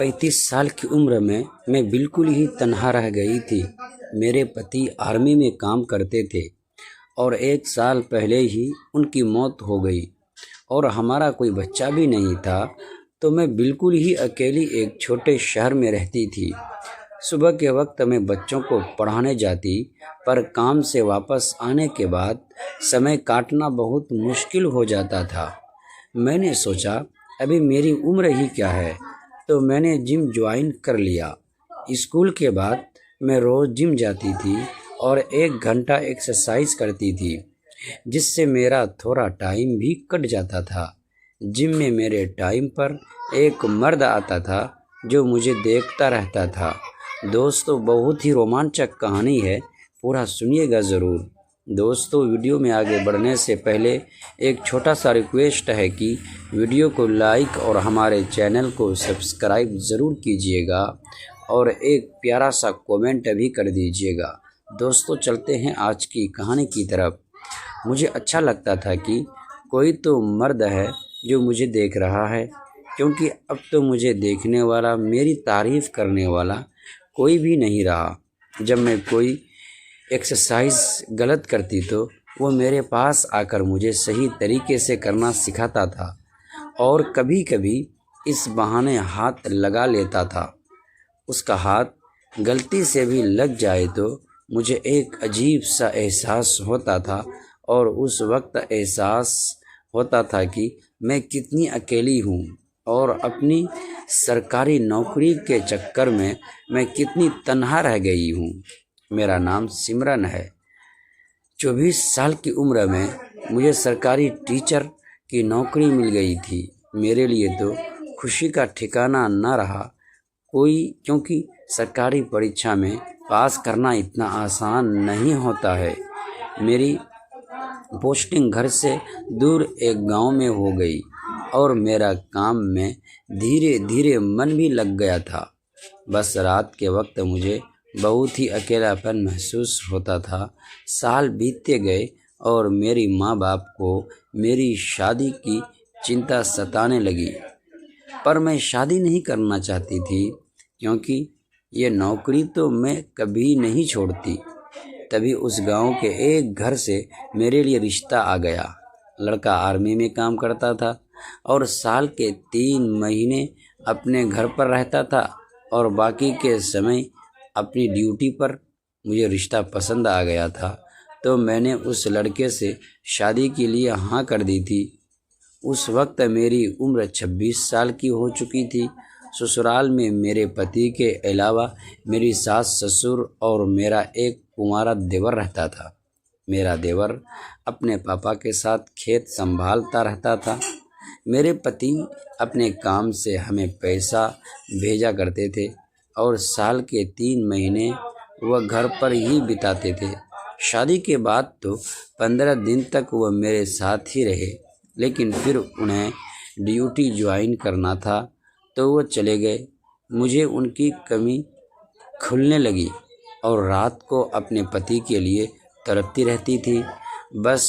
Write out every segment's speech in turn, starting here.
35 साल की उम्र में मैं बिल्कुल ही तन्हा रह गई थी। मेरे पति आर्मी में काम करते थे और 1 साल पहले ही उनकी मौत हो गई और हमारा कोई बच्चा भी नहीं था। तो मैं बिल्कुल ही अकेली एक छोटे शहर में रहती थी। सुबह के वक्त मैं बच्चों को पढ़ाने जाती, पर काम से वापस आने के बाद समय काटना बहुत मुश्किल हो जाता था। मैंने सोचा, अभी मेरी उम्र ही क्या है, तो मैंने जिम ज्वाइन कर लिया। स्कूल के बाद मैं रोज़ जिम जाती थी और 1 घंटा एक्सरसाइज करती थी, जिससे मेरा थोड़ा टाइम भी कट जाता था। जिम में मेरे टाइम पर एक मर्द आता था जो मुझे देखता रहता था। दोस्तों, बहुत ही रोमांचक कहानी है, पूरा सुनिएगा ज़रूर। दोस्तों, वीडियो में आगे बढ़ने से पहले एक छोटा सा रिक्वेस्ट है कि वीडियो को लाइक और हमारे चैनल को सब्सक्राइब ज़रूर कीजिएगा और एक प्यारा सा कमेंट भी कर दीजिएगा। दोस्तों, चलते हैं आज की कहानी की तरफ। मुझे अच्छा लगता था कि कोई तो मर्द है जो मुझे देख रहा है, क्योंकि अब तो मुझे देखने वाला, मेरी तारीफ़ करने वाला कोई भी नहीं रहा। जब मैं कोई एक्सरसाइज गलत करती तो वो मेरे पास आकर मुझे सही तरीके से करना सिखाता था और कभी कभी इस बहाने हाथ लगा लेता था। उसका हाथ गलती से भी लग जाए तो मुझे एक अजीब सा एहसास होता था और उस वक्त एहसास होता था कि मैं कितनी अकेली हूँ और अपनी सरकारी नौकरी के चक्कर में मैं कितनी तन्हा रह गई हूँ। मेरा नाम सिमरन है। 24 साल की उम्र में मुझे सरकारी टीचर की नौकरी मिल गई थी। मेरे लिए तो खुशी का ठिकाना न रहा कोई, क्योंकि सरकारी परीक्षा में पास करना इतना आसान नहीं होता है। मेरी पोस्टिंग घर से दूर एक गांव में हो गई और मेरा काम में धीरे धीरे मन भी लग गया था। बस रात के वक्त मुझे बहुत ही अकेलापन महसूस होता था। साल बीतते गए और मेरी माँ बाप को मेरी शादी की चिंता सताने लगी, पर मैं शादी नहीं करना चाहती थी, क्योंकि ये नौकरी तो मैं कभी नहीं छोड़ती। तभी उस गांव के एक घर से मेरे लिए रिश्ता आ गया। लड़का आर्मी में काम करता था और साल के 3 महीने अपने घर पर रहता था और बाकी के समय अपनी ड्यूटी पर। मुझे रिश्ता पसंद आ गया था, तो मैंने उस लड़के से शादी के लिए हाँ कर दी थी। उस वक्त मेरी उम्र 26 साल की हो चुकी थी। ससुराल में मेरे पति के अलावा मेरी सास, ससुर और मेरा एक कुंवारा देवर रहता था। मेरा देवर अपने पापा के साथ खेत संभालता रहता था। मेरे पति अपने काम से हमें पैसा भेजा करते थे और साल के 3 महीने वह घर पर ही बिताते थे। शादी के बाद तो 15 दिन तक वह मेरे साथ ही रहे, लेकिन फिर उन्हें ड्यूटी ज्वाइन करना था तो वो चले गए। मुझे उनकी कमी खुलने लगी और रात को अपने पति के लिए तड़पती रहती थी। बस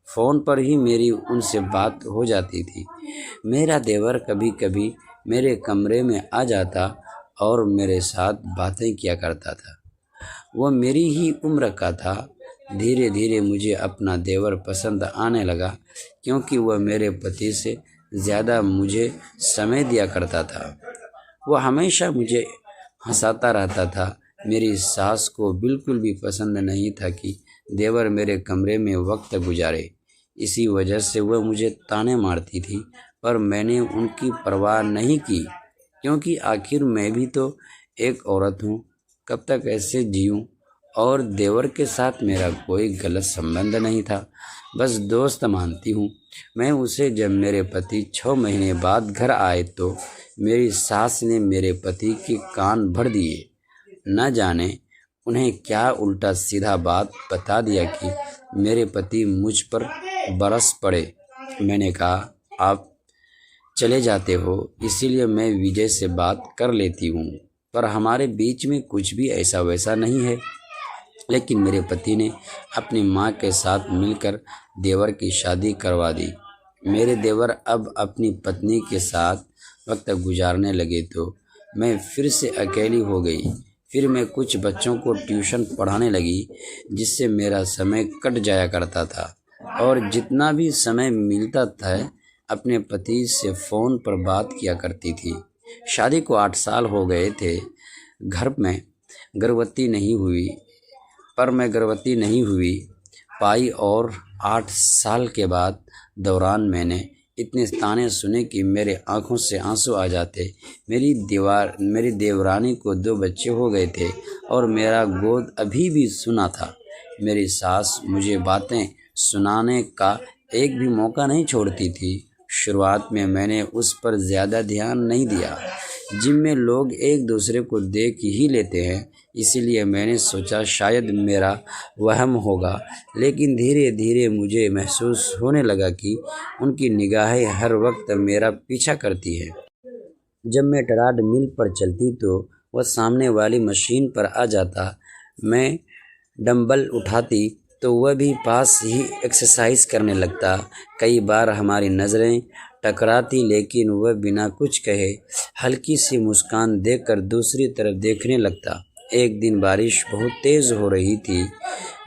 फ़ोन पर ही मेरी उनसे बात हो जाती थी। मेरा देवर कभी कभी मेरे कमरे में आ जाता और मेरे साथ बातें किया करता था। वो मेरी ही उम्र का था। धीरे धीरे मुझे अपना देवर पसंद आने लगा, क्योंकि वह मेरे पति से ज़्यादा मुझे समय दिया करता था। वह हमेशा मुझे हंसाता रहता था। मेरी सास को बिल्कुल भी पसंद नहीं था कि देवर मेरे कमरे में वक्त गुजारे। इसी वजह से वह मुझे ताने मारती थी, पर मैंने उनकी परवाह नहीं की, क्योंकि आखिर मैं भी तो एक औरत हूँ। कब तक ऐसे जीऊँ? और देवर के साथ मेरा कोई गलत संबंध नहीं था, बस दोस्त मानती हूँ मैं उसे। जब मेरे पति 6 महीने बाद घर आए तो मेरी सास ने मेरे पति के कान भर दिए। न जाने उन्हें क्या उल्टा सीधा बात बता दिया कि मेरे पति मुझ पर बरस पड़े। मैंने कहा, आप चले जाते हो इसीलिए मैं विजय से बात कर लेती हूँ, पर हमारे बीच में कुछ भी ऐसा वैसा नहीं है। लेकिन मेरे पति ने अपनी माँ के साथ मिलकर देवर की शादी करवा दी। मेरे देवर अब अपनी पत्नी के साथ वक्त गुजारने लगे तो मैं फिर से अकेली हो गई। फिर मैं कुछ बच्चों को ट्यूशन पढ़ाने लगी, जिससे मेरा समय कट जाया करता था और जितना भी समय मिलता था अपने पति से फ़ोन पर बात किया करती थी। शादी को 8 साल हो गए थे। घर में गर्भवती नहीं हुई पर मैं गर्भवती नहीं हुई पाई और 8 साल के बाद दौरान मैंने इतने ताने सुने कि मेरे आंखों से आंसू आ जाते। मेरी देवरानी को 2 बच्चे हो गए थे और मेरा गोद अभी भी सुना था। मेरी सास मुझे बातें सुनाने का एक भी मौका नहीं छोड़ती थी। शुरुआत में मैंने उस पर ज़्यादा ध्यान नहीं दिया। जिम में लोग एक दूसरे को देख ही लेते हैं, इसीलिए मैंने सोचा शायद मेरा वहम होगा। लेकिन धीरे धीरे मुझे महसूस होने लगा कि उनकी निगाहें हर वक्त मेरा पीछा करती हैं। जब मैं ट्रेडमिल पर चलती तो वह सामने वाली मशीन पर आ जाता। मैं डंबल उठाती तो वह भी पास ही एक्सरसाइज करने लगता। कई बार हमारी नज़रें टकराती, लेकिन वह बिना कुछ कहे हल्की सी मुस्कान देकर दूसरी तरफ देखने लगता। एक दिन बारिश बहुत तेज़ हो रही थी।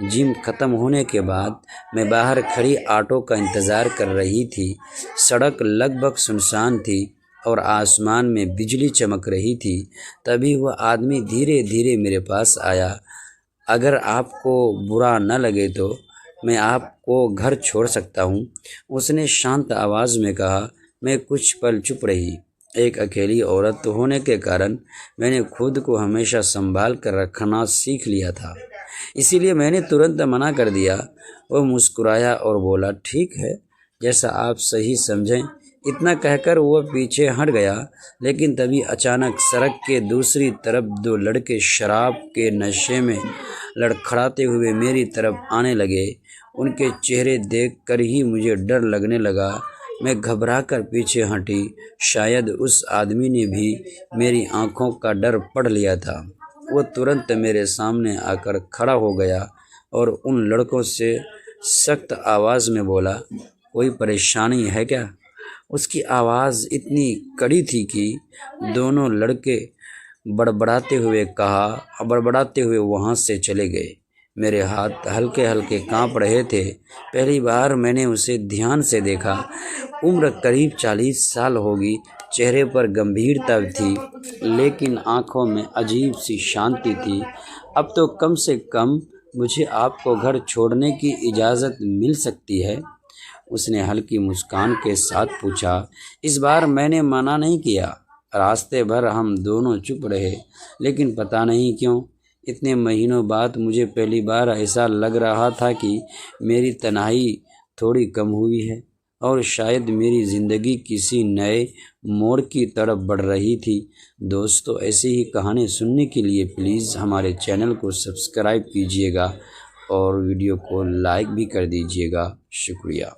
जिम ख़त्म होने के बाद मैं बाहर खड़ी ऑटो का इंतज़ार कर रही थी। सड़क लगभग सुनसान थी और आसमान में बिजली चमक रही थी। तभी वह आदमी धीरे धीरे मेरे पास आया। अगर आपको बुरा न लगे तो मैं आपको घर छोड़ सकता हूँ, उसने शांत आवाज़ में कहा। मैं कुछ पल चुप रही। एक अकेली औरत होने के कारण मैंने खुद को हमेशा संभाल कर रखना सीख लिया था, इसीलिए मैंने तुरंत मना कर दिया। वह मुस्कुराया और बोला, ठीक है, जैसा आप सही समझें। इतना कहकर वह पीछे हट गया। लेकिन तभी अचानक सड़क के दूसरी तरफ 2 लड़के शराब के नशे में लड़खड़ाते हुए मेरी तरफ आने लगे। उनके चेहरे देखकर ही मुझे डर लगने लगा। मैं घबराकर पीछे हटी। शायद उस आदमी ने भी मेरी आंखों का डर पढ़ लिया था। वो तुरंत मेरे सामने आकर खड़ा हो गया और उन लड़कों से सख्त आवाज़ में बोला, कोई परेशानी है क्या? उसकी आवाज़ इतनी कड़ी थी कि दोनों लड़के बड़बड़ाते हुए वहाँ से चले गए। मेरे हाथ हल्के हल्के कांप रहे थे। पहली बार मैंने उसे ध्यान से देखा। उम्र करीब 40 साल होगी। चेहरे पर गंभीरता थी, लेकिन आंखों में अजीब सी शांति थी। अब तो कम से कम मुझे आपको घर छोड़ने की इजाज़त मिल सकती है, उसने हल्की मुस्कान के साथ पूछा। इस बार मैंने मना नहीं किया। रास्ते भर हम दोनों चुप रहे, लेकिन पता नहीं क्यों इतने महीनों बाद मुझे पहली बार ऐसा लग रहा था कि मेरी तन्हाई थोड़ी कम हुई है और शायद मेरी ज़िंदगी किसी नए मोड़ की तरफ बढ़ रही थी। दोस्तों, ऐसी ही कहानी सुनने के लिए प्लीज़ हमारे चैनल को सब्सक्राइब कीजिएगा और वीडियो को लाइक भी कर दीजिएगा। शुक्रिया।